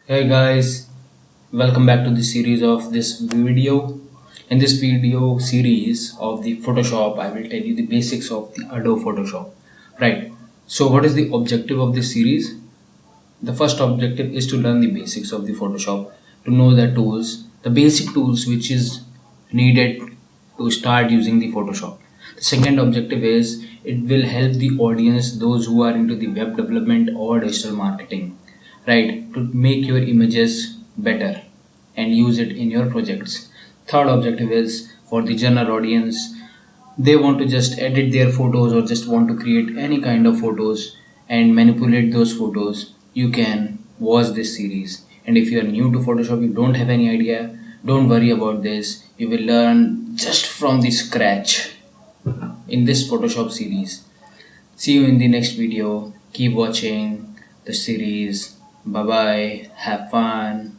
Hey guys, welcome back to the series of this video. In this video series of the Photoshop, I will tell you the basics of the Adobe Photoshop. Right. So what is the objective of this series? The first objective is to learn the basics of the Photoshop, to know the tools, the basic tools which is needed to start using the Photoshop. The second objective is it will help the audience, those who are into the web development or digital marketing, right, to make your images better and use it in your projects. Third objective is for the general audience, they want to just edit their photos or just want to create any kind of photos and manipulate those photos. You can watch this series, and if you are new to Photoshop, you don't have any idea, don't worry about this. You will learn just from the scratch in this Photoshop series. See you in the next video. Keep watching the series. Bye bye, have fun.